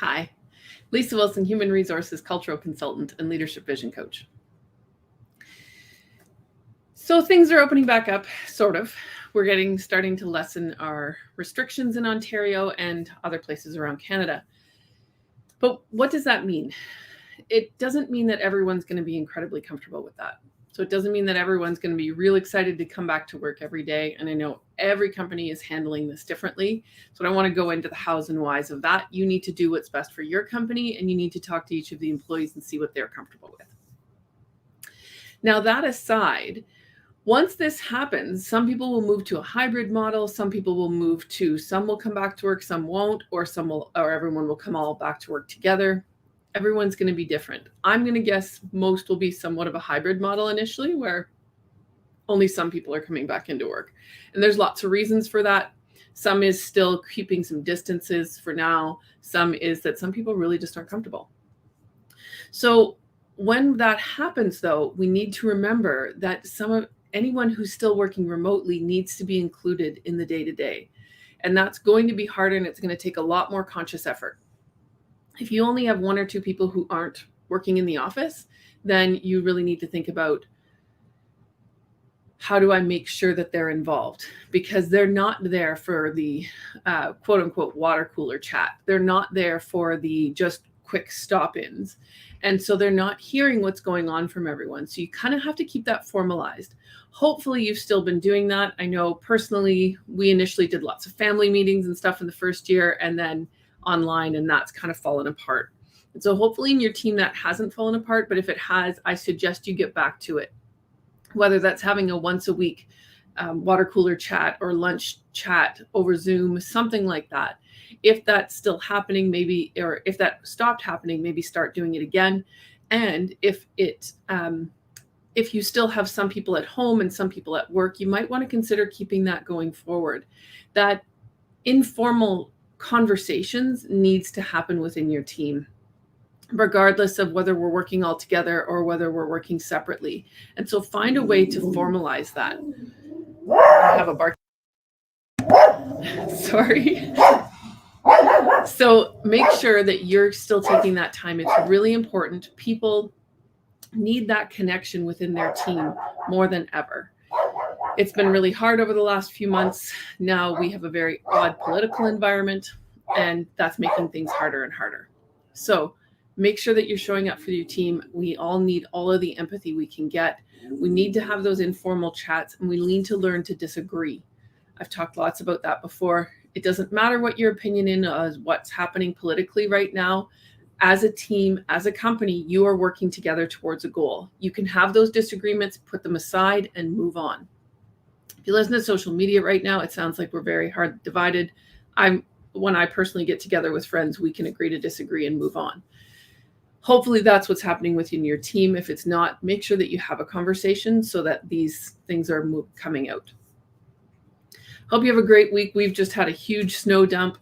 Hi, Lisa Wilson, Human Resources Cultural Consultant and Leadership Vision Coach. So things are opening back up, sort of. We're starting to lessen our restrictions in Ontario and other places around Canada. But what does that mean? It doesn't mean that everyone's going to be incredibly comfortable with that. So it doesn't mean that everyone's going to be real excited to come back to work every day. And I know every company is handling this differently. So I don't want to go into the hows and whys of that. You need to do what's best for your company, and you need to talk to each of the employees and see what they're comfortable with. Now, that aside, once this happens, some people will move to a hybrid model. Some people will move to, some will come back to work, some won't, or everyone will come all back to work together. Everyone's going to be different. I'm going to guess most will be somewhat of a hybrid model initially, where only some people are coming back into work. And there's lots of reasons for that. Some is still keeping some distances for now. Some is that some people really just aren't comfortable. So when that happens, though, we need to remember that anyone who's still working remotely needs to be included in the day-to-day. And that's going to be harder, and it's going to take a lot more conscious effort. If you only have one or two people who aren't working in the office, then you really need to think about, how do I make sure that they're involved? Because they're not there for the quote unquote water cooler chat. They're not there for the just quick stop-ins. And so they're not hearing what's going on from everyone. So you kind of have to keep that formalized. Hopefully you've still been doing that. I know personally, we initially did lots of family meetings and stuff in the first year, and then online, and that's kind of fallen apart. And so hopefully in your team that hasn't fallen apart, but if it has, I suggest you get back to it. Whether that's having a once a week water cooler chat or lunch chat over Zoom, something like that. If that's still happening, maybe, or if that stopped happening, maybe start doing it again. And if you still have some people at home and some people at work, you might want to consider keeping that going forward. That informal conversations needs to happen within your team, regardless of whether we're working all together or whether we're working separately. And so find a way to formalize that. I have a bark. Sorry. So make sure that you're still taking that time. It's really important. People need that connection within their team more than ever. It's been really hard over the last few months. Now we have a very odd political environment, and that's making things harder and harder. So make sure that you're showing up for your team. We all need all of the empathy we can get. We need to have those informal chats, and we need to learn to disagree. I've talked lots about that before. It doesn't matter what your opinion is, what's happening politically right now. As a team, as a company, you are working together towards a goal. You can have those disagreements, put them aside, and move on. If you listen to social media right now, it sounds like we're very hard divided. When I personally get together with friends, we can agree to disagree and move on. Hopefully that's what's happening within your team. If it's not, make sure that you have a conversation so that these things are coming out. Hope you have a great week. We've just had a huge snow dump.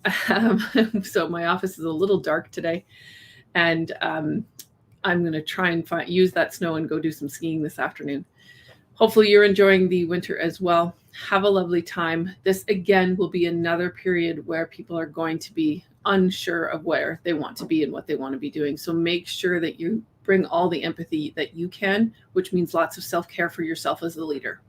So my office is a little dark today. And I'm going to try and use that snow and go do some skiing this afternoon. Hopefully you're enjoying the winter as well. Have a lovely time. This, again, will be another period where people are going to be unsure of where they want to be and what they want to be doing. So make sure that you bring all the empathy that you can, which means lots of self-care for yourself as a leader.